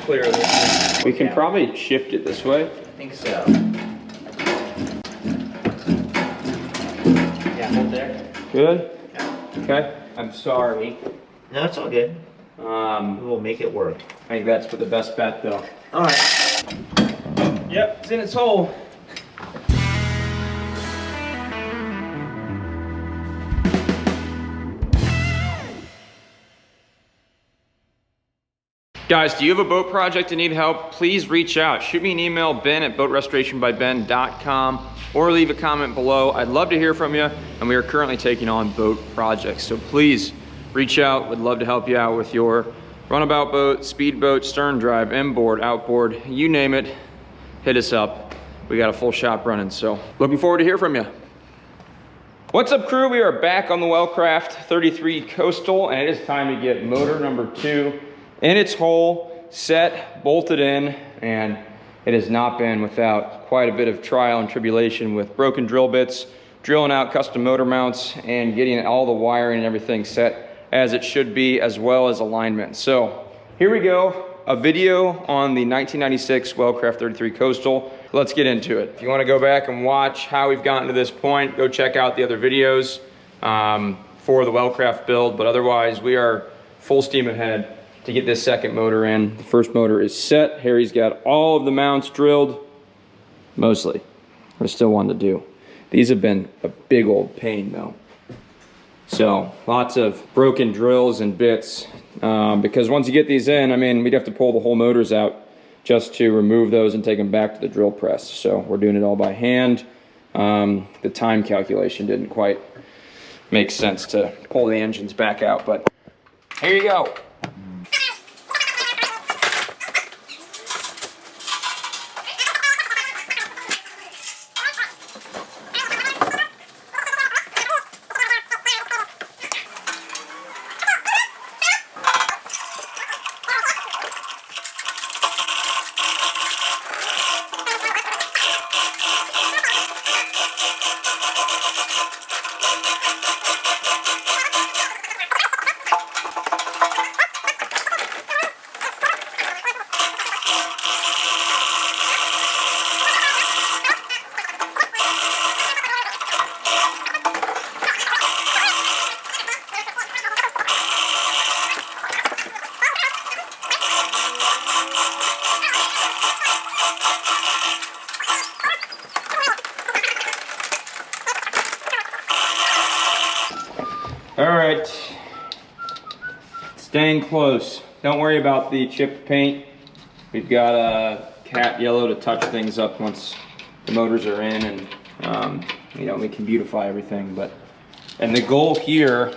clear this. We can probably shift it this way. I think so. Yeah, hold there. Good? Yeah. Okay. I'm sorry. No, it's all good. We'll make it work. I think that's for the best bet though. All right. Yep, it's in its hole. Guys, do you have a boat project and need help? Please reach out. Shoot me an email, ben@boatrestorationbyben.com, or leave a comment below. I'd love to hear from you, and we are currently taking on boat projects. So please reach out. We'd love to help you out with your runabout boat, speedboat, stern drive, inboard, outboard, you name it, hit us up. We got a full shop running, so looking forward to hear from you. What's up, crew? We are back on the Wellcraft 33 Coastal, and it is time to get motor number 2 in its hole, set, bolted in, and it has not been without quite a bit of trial and tribulation with broken drill bits, drilling out custom motor mounts, and getting all the wiring and everything set as it should be, as well as alignment. So here we go, a video on the 1996 Wellcraft 33 Coastal. Let's get into it. If you want to go back and watch how we've gotten to this point, go check out the other videos for the Wellcraft build, but otherwise we are full steam ahead to get this second motor in. The first motor is set. Harry's got all of the mounts drilled, mostly. There's still one to do. These have been a big old pain though. So lots of broken drills and bits because once you get these in, I mean, we'd have to pull the whole motors out just to remove those and take them back to the drill press. So we're doing it all by hand. The time calculation didn't quite make sense to pull the engines back out, but here you go. All right, staying close. Don't worry about the chipped paint. We've got a cat yellow to touch things up once the motors are in, and you know, we can beautify everything. And the goal here,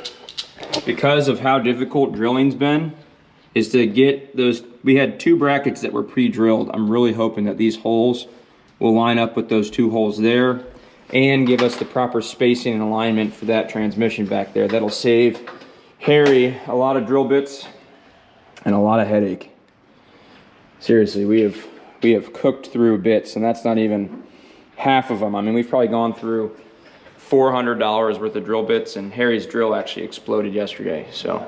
because of how difficult drilling's been, is to get those. We had 2 brackets that were pre-drilled. I'm really hoping that these holes will line up with those 2 holes there and give us the proper spacing and alignment for that transmission back there. That'll save Harry a lot of drill bits and a lot of headache. Seriously, we have cooked through bits, and that's not even half of them. I mean, we've probably gone through $400 worth of drill bits, and Harry's drill actually exploded yesterday, so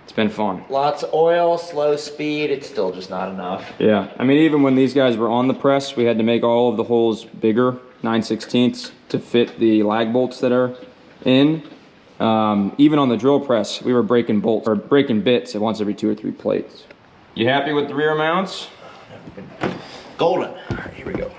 it's been fun. Lots of oil, slow speed, it's still just not enough. Yeah, I mean, even when these guys were on the press, we had to make all of the holes bigger, 9/16, to fit the lag bolts that are in. Even on the drill press, we were breaking bolts, or breaking bits at once every 2 or 3 plates. You happy with the rear mounts? Golden. All right, here we go.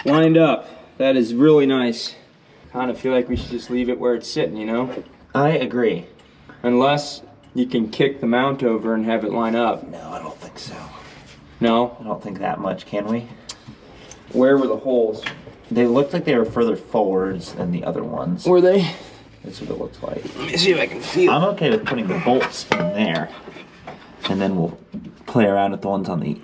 Lined up. That is really nice. Kind of feel like we should just leave it where it's sitting, you know? I agree. Unless you can kick the mount over and have it line up. No, I don't think so. No? I don't think that much, can we? Where were the holes? They looked like they were further forwards than the other ones. Were they? That's what it looks like. Let me see if I can feel. I'm okay with putting the bolts in there, and then we'll play around with the ones on the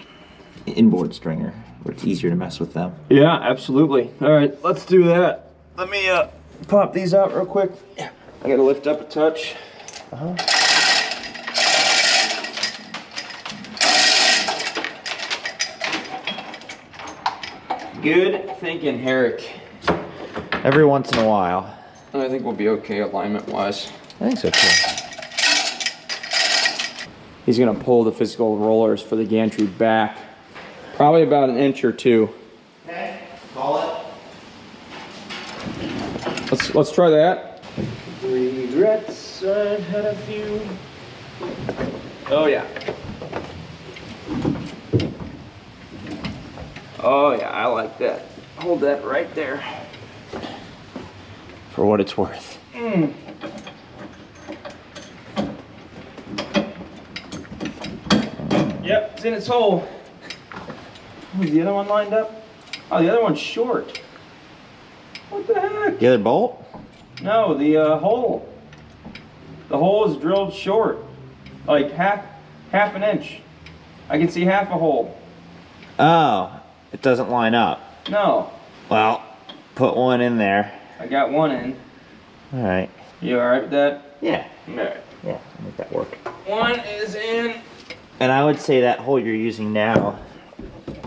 inboard stringer, where it's easier to mess with them. Yeah, absolutely. All right, let's do that. Let me pop these out real quick. I gotta lift up a touch. Good thinking, Herrick. Every once in a while. I think we'll be okay alignment-wise. I think so too. He's gonna pull the physical rollers for the gantry back, probably about an inch or two. Okay, call it. Let's try that. Regrets, I've had a few. Oh yeah. Oh yeah, I like that. Hold that right there. For what it's worth. Yep, it's in its hole. Was the other one lined up? Oh, the other one's short. What the heck? The other bolt? No, the hole. The hole is drilled short, like half an inch. I can see half a hole. Oh, it doesn't line up. No. Well, put one in there. I got one in. All right. You all right with that? Yeah. All right. Yeah, I'll make that work. One is in. And I would say that hole you're using now,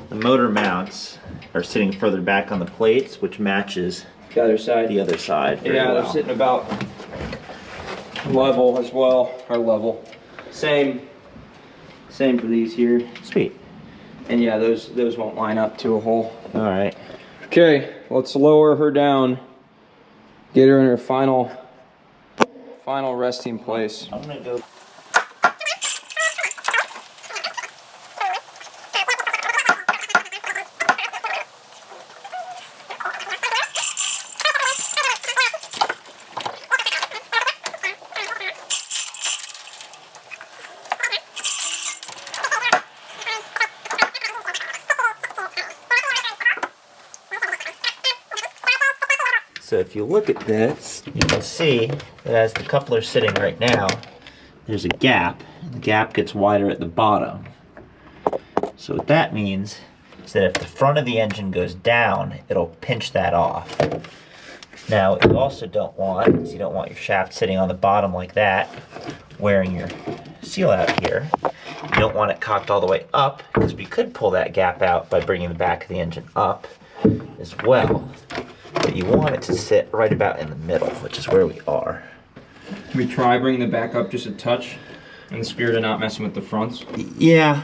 the motor mounts are sitting further back on the plates, which matches The other side. the other side very Yeah, well. they're sitting about level as well, or level. Same for these here. Sweet. And yeah, those won't line up to a hole. All right. Okay, let's lower her down. Get her in her final resting place. I'm gonna go. So if you look at this, you can see that as the coupler's sitting right now, there's a gap, and the gap gets wider at the bottom. So what that means is that if the front of the engine goes down, it'll pinch that off. Now, what you also don't want is you don't want your shaft sitting on the bottom like that, wearing your seal out here. You don't want it cocked all the way up, because we could pull that gap out by bringing the back of the engine up as well. But you want it to sit right about in the middle, which is where we are. Can we try bringing the back up just a touch in the spirit of not messing with the fronts? Yeah.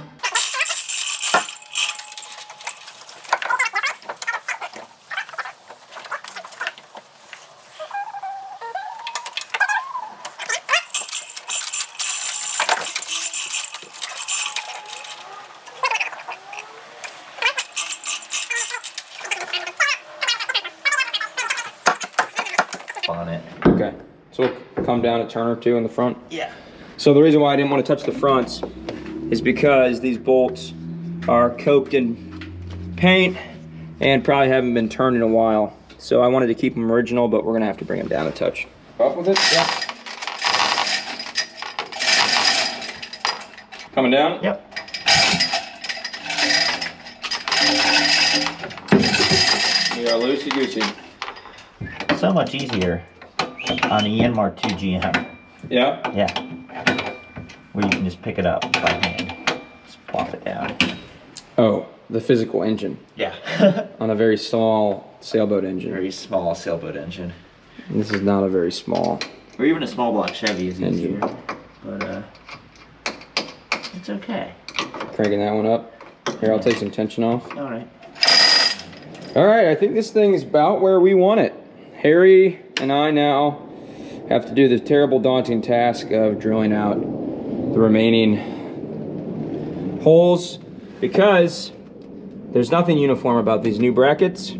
On it. Okay, so we'll come down a turn or two in the front. Yeah. So the reason why I didn't want to touch the fronts is because these bolts are coked in paint and probably haven't been turned in a while. So I wanted to keep them original, but we're gonna have to bring them down a touch. Up with it? Yeah. Coming down? Yep. You are loosey-goosey. So much easier on a Yanmar 2 GM. Yeah? Yeah. Where you can just pick it up by hand. Just plop it down. Oh, the physical engine. Yeah. On a very small sailboat engine. Very small sailboat engine. This is not a very small. Or even a small block Chevy is easier. Engine. But it's okay. Cranking that one up. Here, I'll take some tension off. All right. All right, I think this thing is about where we want it. Harry and I now have to do the terrible, daunting task of drilling out the remaining holes because there's nothing uniform about these new brackets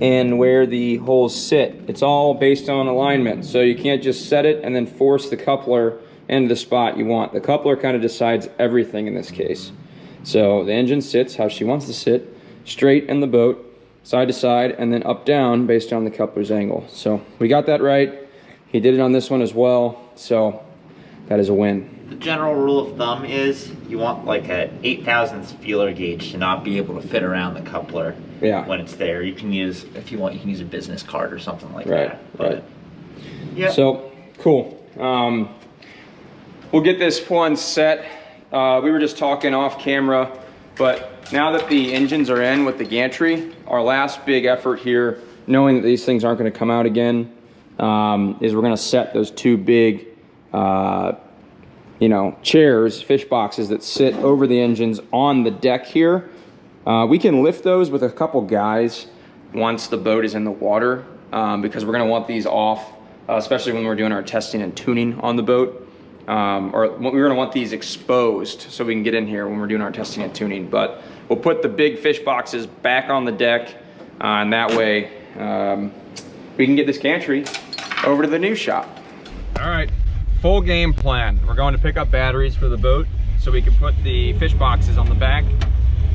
and where the holes sit. It's all based on alignment, so you can't just set it and then force the coupler into the spot you want. The coupler kind of decides everything in this case. So the engine sits how she wants to sit, straight in the boat, side to side, and then up down based on the coupler's angle. So we got that right. He did it on this one as well, so that is a win. The general rule of thumb is you want like a 8/1000th feeler gauge to not be able to fit around the coupler when it's there. You can use, if you want, you can use a business card or something like that. Right. Yeah. So, cool. we'll get this one set. We were just talking off camera, but now that the engines are in with the gantry, our last big effort here, knowing that these things aren't going to come out again, is we're going to set those two big chairs, fish boxes that sit over the engines on the deck here. We can lift those with a couple guys once the boat is in the water, because we're going to want these off, especially when we're doing our testing and tuning on the boat. Or we're going to want these exposed so we can get in here when we're doing our testing and tuning. But we'll put the big fish boxes back on the deck, and that way we can get this gantry over to the new shop. All right, full game plan. We're going to pick up batteries for the boat so we can put the fish boxes on the back,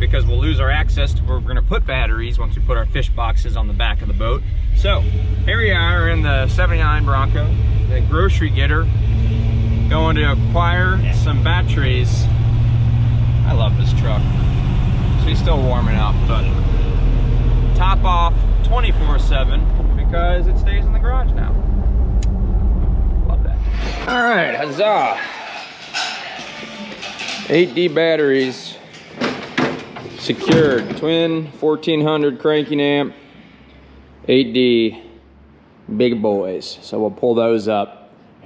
because we'll lose our access to where we're going to put batteries once we put our fish boxes on the back of the boat. So here we are in the 79 Bronco, the grocery getter, going to acquire some batteries. I love this truck. She's still warming up, but top off 24/7 because it stays in the garage now. Love that. All right, huzzah. 8D batteries secured. Twin 1400 cranking amp, 8D, big boys. So we'll pull those up.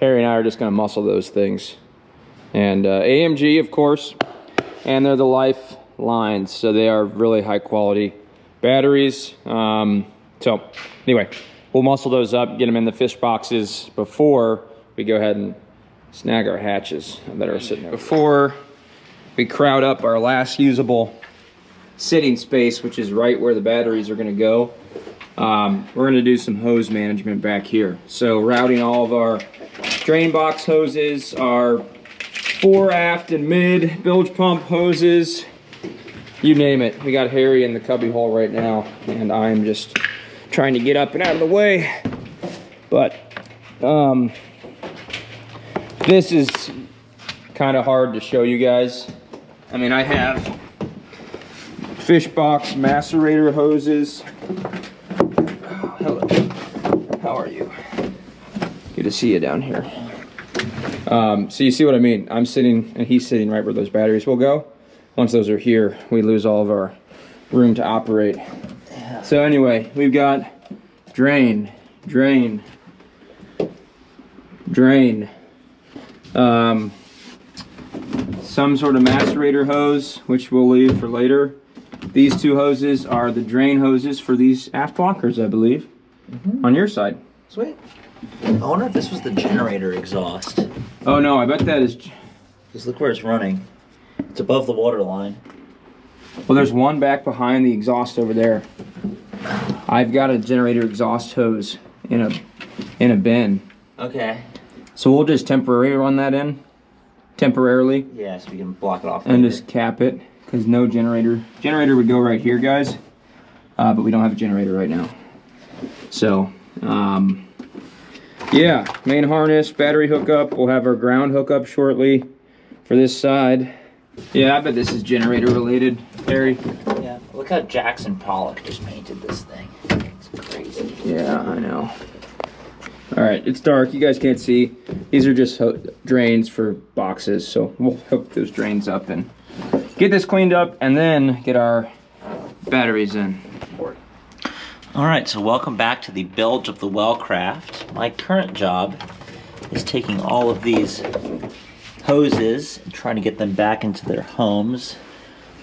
Harry and I are just going to muscle those things. And AMG, of course, and they're the Life lines, so they are really high quality batteries. So anyway, we'll muscle those up, get them in the fish boxes before we go ahead and snag our hatches that are sitting there. Before we crowd up our last usable sitting space, which is right where the batteries are going to go, we're going to do some hose management back here. So routing all of our drain box hoses, our fore, aft, and mid bilge pump hoses, you name it. We got Harry in the cubby hole right now, and I'm just trying to get up and out of the way. But this is kind of hard to show you guys. I mean, I have fish box macerator hoses. Oh, hello. How are you? Good to see you down here. So you see what I mean? I'm sitting and he's sitting right where those batteries will go. Once those are here, we lose all of our room to operate. Yeah. So anyway, we've got drain, drain, drain. Some sort of macerator hose, which we'll leave for later. These two hoses are the drain hoses for these aft blockers, I believe, on your side. Sweet. I wonder if this was the generator exhaust. Oh no, I bet that is. Just look where it's running. It's above the water line. Well, there's one back behind the exhaust over there. I've got a generator exhaust hose in a bin. Okay. So we'll just temporarily run that in. Temporarily. Yeah, so we can block it off. And later. just cap it, because no generator. Generator would go right here, guys. But we don't have a generator right now. So, yeah, main harness, battery hookup. We'll have our ground hookup shortly for this side. Yeah, I bet this is generator related, Harry. Yeah, look how Jackson Pollock just painted this thing. It's crazy. Yeah, I know. All right, it's dark. You guys can't see. These are just drains for boxes. So we'll hook those drains up and get this cleaned up and then get our batteries in. All right, so welcome back to the bilge of the Wellcraft. My current job is taking all of these hoses and trying to get them back into their homes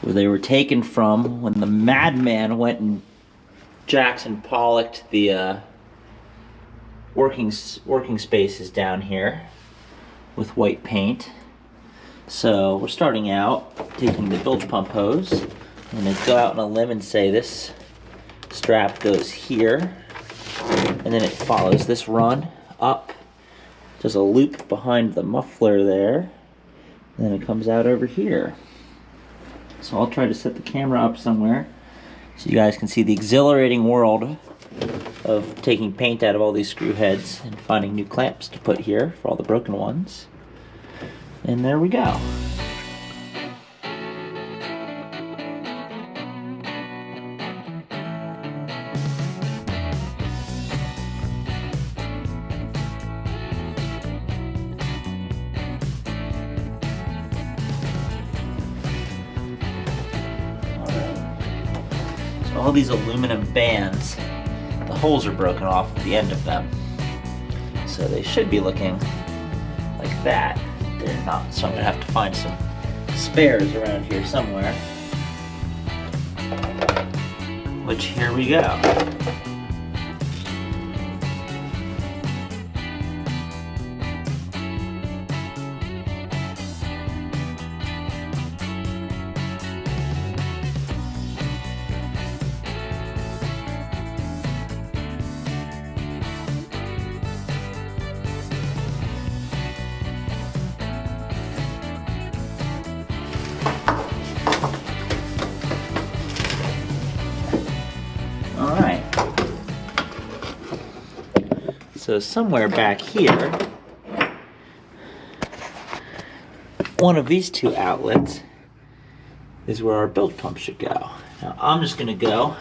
where they were taken from when the madman went and Jackson Pollocked the working spaces down here with white paint. So we're starting out taking the bilge pump hose. I'm going to go out on a limb and say this strap goes here, and then it follows this run up. There's a loop behind the muffler there, and then it comes out over here. So I'll try to set the camera up somewhere so you guys can see the exhilarating world of taking paint out of all these screw heads and finding new clamps to put here for all the broken ones. And there we go. all these aluminum bands, the holes are broken off at the end of them. So they should be looking like that. They're not, so I'm gonna have to find some spares around here somewhere. Which, here we go. So somewhere back here, one of these two outlets is where our bilge pump should go. Now I'm just gonna go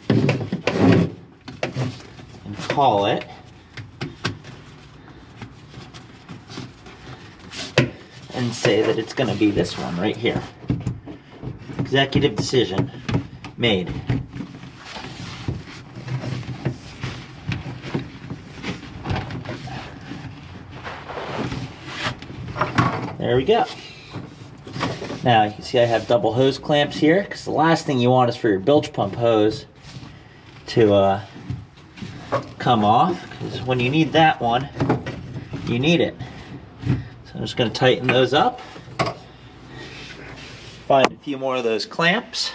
and call it and say that it's gonna be this one right here. Executive decision made. There we go. Now you can see I have double hose clamps here, because the last thing you want is for your bilge pump hose to come off, because when you need that one, you need it. So I'm just going to tighten those up, find a few more of those clamps,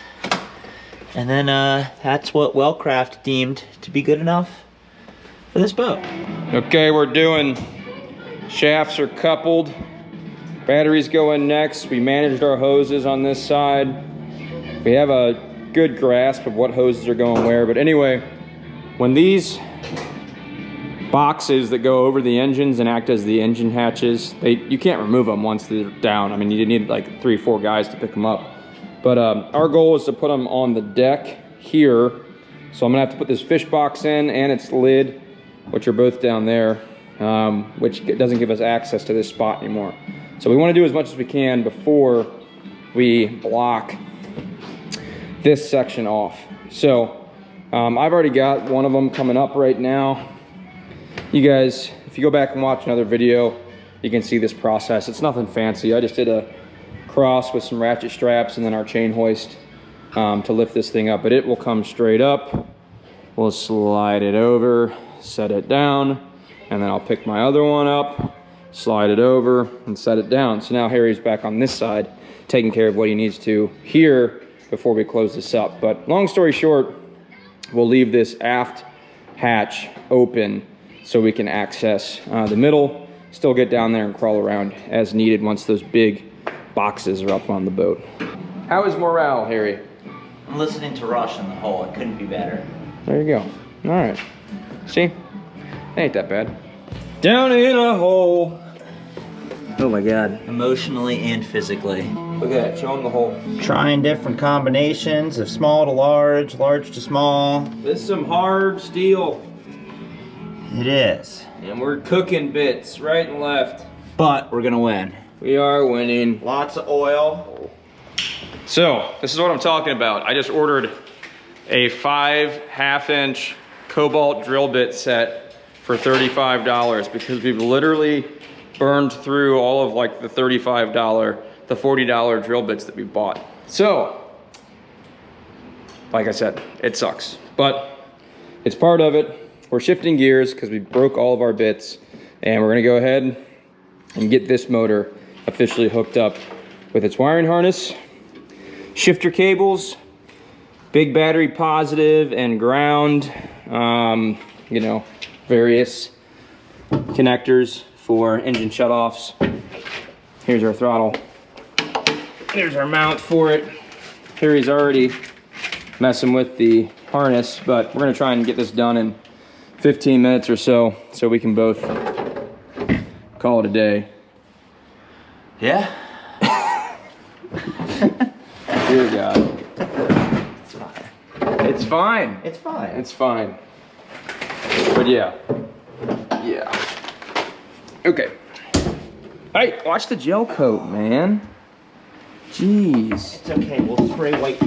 and then that's what Wellcraft deemed to be good enough for this boat. Okay, we're doing, shafts are coupled. Batteries go in next. We managed our hoses on this side. We have a good grasp of what hoses are going where, but anyway, when these boxes that go over the engines and act as the engine hatches, you can't remove them once they're down. I mean, you need like 3 or 4 guys to pick them up. But our goal is to put them on the deck here. So I'm gonna have to put this fish box in and its lid, which are both down there, which doesn't give us access to this spot anymore. So we want to do as much as we can before we block this section off. So I've already got one of them coming up right now. You guys, if you go back and watch another video, you can see this process. It's nothing fancy. I just did a cross with some ratchet straps and then our chain hoist to lift this thing up, but it will come straight up. We'll slide it over, set it down, and then I'll pick my other one up, slide it over, and set it down. So now Harry's back on this side, taking care of what he needs to here before we close this up. But long story short, we'll leave this aft hatch open so we can access the middle, still get down there and crawl around as needed once those big boxes are up on the boat. How is morale, Harry? I'm listening to Rush in the hole. It couldn't be better. There you go. All right. See? It ain't that bad. Down in a hole. Oh my God. Emotionally and physically. Look at that, show them the hole. Trying different combinations of small to large, large to small. This is some hard steel. It is. And we're cooking bits right and left. But we're gonna win. We are winning. Lots of oil. So, this is what I'm talking about. I just ordered a 5 1/2-inch cobalt drill bit set for $35 because we've literally burned through all of like the $35, the $40 drill bits that we bought. So, like I said, it sucks, but it's part of it. We're shifting gears because we broke all of our bits, and we're gonna go ahead and get this motor officially hooked up with its wiring harness, shifter cables, big battery positive and ground, you know, various connectors for engine shutoffs. Here's our throttle. There's our mount for it. Harry's already messing with the harness, but we're gonna try and get this done in 15 minutes or so we can both call it a day. Yeah? Dear God. It's fine. It's fine. It's fine. It's fine. But yeah. Yeah. Okay. Hey, watch the gel coat, man. Jeez. It's okay. We'll spray white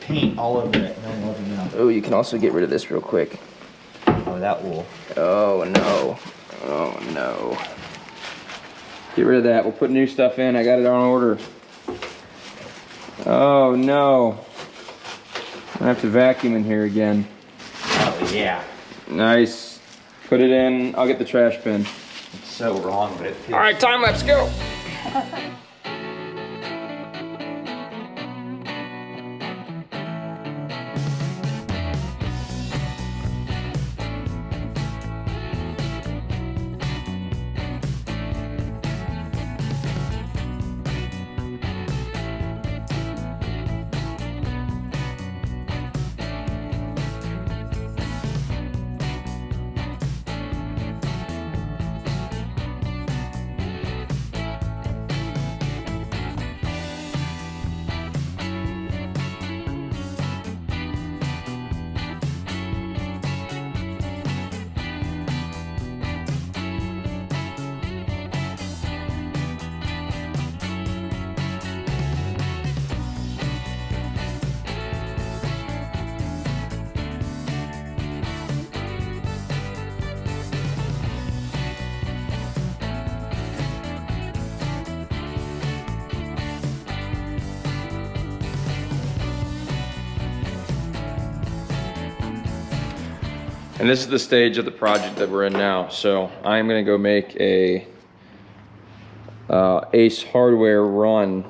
paint all over it. No one will ever know. Oh, you can also get rid of this real quick. Oh, that will. Oh no. Oh no. Get rid of that. We'll put new stuff in. I got it on order. Oh no. I have to vacuum in here again. Oh, yeah. Nice. Put it in. I'll get the trash bin. It's so wrong, but it feels... All right, time lapse, go. And this is the stage of the project that we're in now. So I'm gonna go make a Ace Hardware run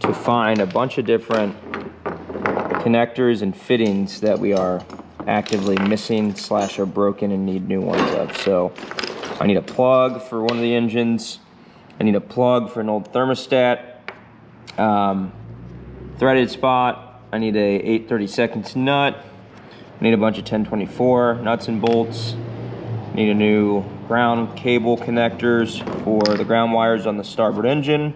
to find a bunch of different connectors and fittings that we are actively missing / are broken and need new ones of. So I need a plug for one of the engines. I need a plug for an old thermostat. Threaded spot. I need a 8/32 nut. I need a bunch of 1024 nuts and bolts. Need a new ground cable connectors for the ground wires on the starboard engine.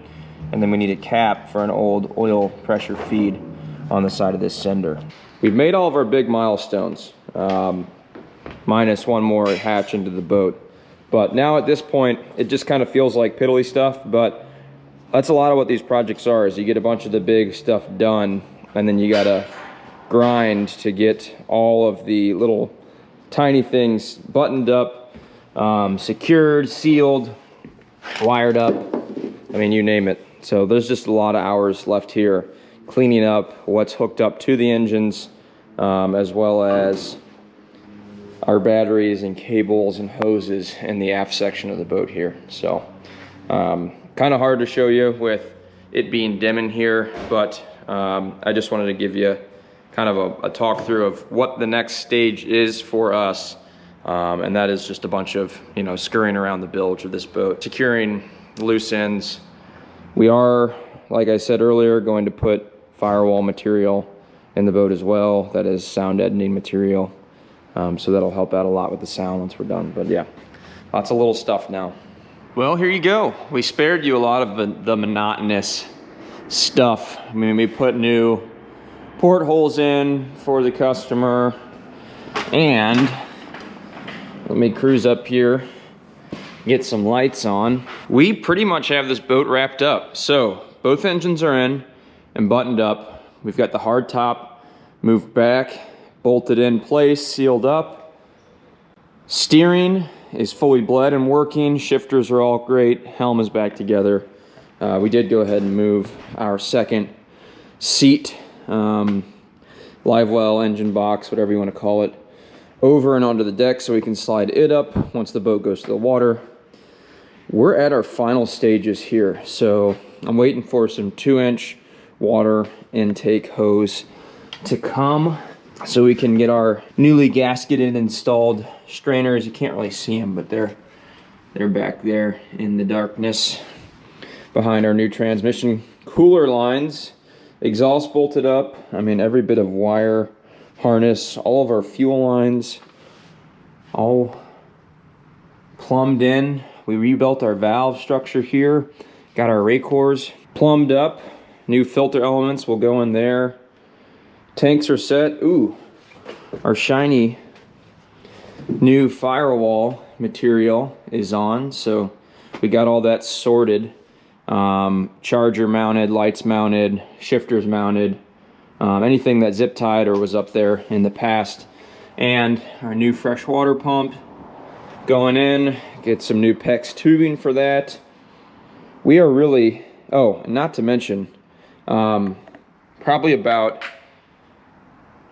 And then we need a cap for an old oil pressure feed on the side of this sender. We've made all of our big milestones, minus one more hatch into the boat. But now at this point, it just kind of feels like piddly stuff, but that's a lot of what these projects are, is you get a bunch of the big stuff done, and then you gotta grind to get all of the little tiny things buttoned up, secured, sealed, wired up. I mean, you name it. So there's just a lot of hours left here cleaning up what's hooked up to the engines, as well as our batteries and cables and hoses in the aft section of the boat here. So kind of hard to show you with it being dim in here, but I just wanted to give you kind of a talk through of what the next stage is for us, and that is just a bunch of, you know, scurrying around the bilge of this boat, securing loose ends. We are, like I said earlier, going to put firewall material in the boat as well. That is sound deadening material, so that'll help out a lot with the sound once we're done. But yeah, lots of little stuff now. Well, here you go. We spared you a lot of the monotonous stuff. I mean, we put new portholes in for the customer, and let me cruise up here, get some lights on. We pretty much have this boat wrapped up. So both engines are in and buttoned up. We've got the hard top moved back, bolted in place, sealed up. Steering is fully bled and working. Shifters are all great. Helm is back together. We did go ahead and move our second seat, live well, engine box, whatever you want to call it, over and onto the deck so we can slide it up once the boat goes to the water. We're at our final stages here, so I'm waiting for some 2-inch water intake hose to come so we can get our newly gasketed and installed strainers. You can't really see them, but they're back there in the darkness behind our new transmission cooler lines. Exhaust bolted up. I mean, every bit of wire, harness, all of our fuel lines, all plumbed in. We rebuilt our valve structure here. Got our rake cores plumbed up. New filter elements will go in there. Tanks are set. Ooh, our shiny new firewall material is on. So we got all that sorted. Charger mounted, lights mounted, shifters mounted, anything that zip tied or was up there in the past. And our new freshwater pump going in, get some new PEX tubing for that. We are really, oh, not to mention, probably about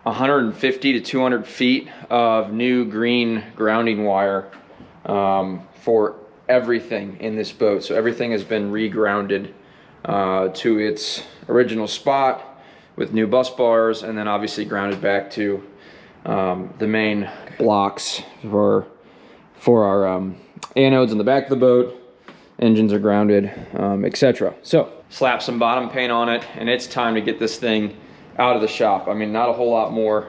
150 to 200 feet of new green grounding wire for everything in this boat. So everything has been regrounded to its original spot with new bus bars, and then obviously grounded back to the main blocks for our anodes in the back of the boat. Engines are grounded, etc. So slap some bottom paint on it, and it's time to get this thing out of the shop. I mean, not a whole lot more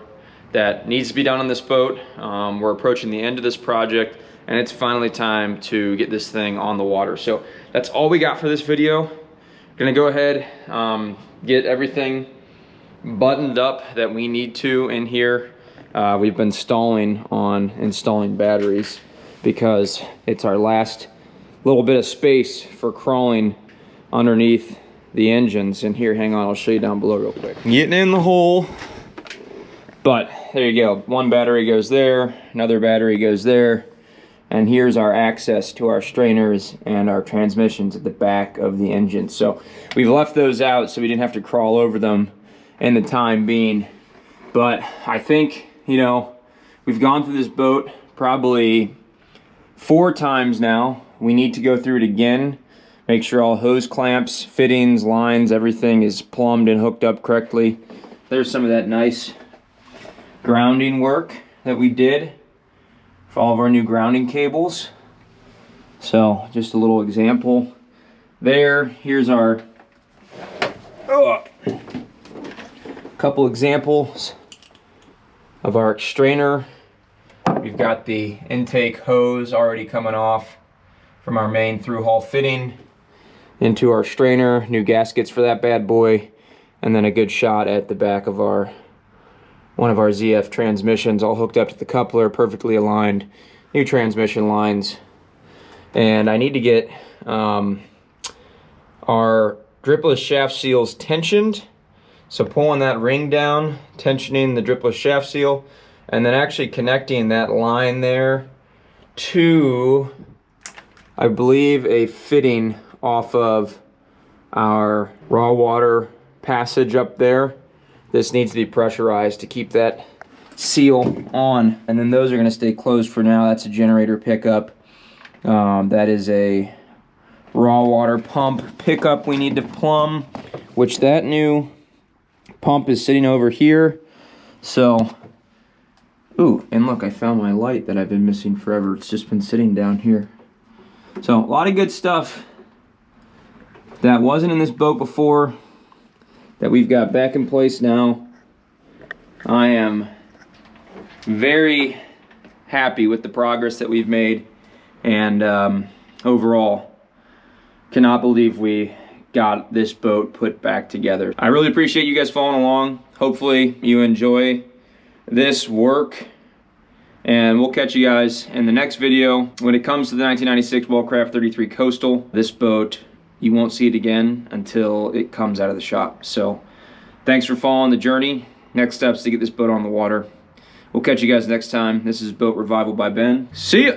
that needs to be done on this boat. We're approaching the end of this project, and it's finally time to get this thing on the water. So that's all we got for this video. Gonna go ahead, get everything buttoned up that we need to in here. We've been stalling on installing batteries because it's our last little bit of space for crawling underneath the engines. And here, hang on, I'll show you down below real quick. Getting in the hole, but there you go. One battery goes there, another battery goes there, and here's our access to our strainers and our transmissions at the back of the engine. So we've left those out so we didn't have to crawl over them in the time being. But I think, you know, we've gone through this boat probably 4 times now. We need to go through it again, make sure all hose clamps, fittings, lines, everything is plumbed and hooked up correctly. There's some of that nice grounding work that we did for all of our new grounding cables. So just a little example there. Here's our couple examples of our strainer. We've got the intake hose already coming off from our main through hull fitting into our strainer, new gaskets for that bad boy, and then a good shot at the back of one of our ZF transmissions, all hooked up to the coupler, perfectly aligned, new transmission lines. And I need to get our dripless shaft seals tensioned, so pulling that ring down, tensioning the dripless shaft seal, and then actually connecting that line there to, I believe, a fitting off of our raw water passage up there. This needs to be pressurized to keep that seal on, and then those are going to stay closed for now. That's a generator pickup. That is a raw water pump pickup we need to plumb, which that new pump is sitting over here. So, ooh, and look, I found my light that I've been missing forever. It's just been sitting down here. So a lot of good stuff that wasn't in this boat before that we've got back in place now. I am very happy with the progress that we've made, and overall cannot believe we got this boat put back together. I really appreciate you guys following along. Hopefully you enjoy this work, and we'll catch you guys in the next video. When it comes to the 1996 Wellcraft 33 Coastal, this boat, you won't see it again until it comes out of the shop. So thanks for following the journey. Next steps to get this boat on the water. We'll catch you guys next time. This is Boat Revival by Ben. See ya!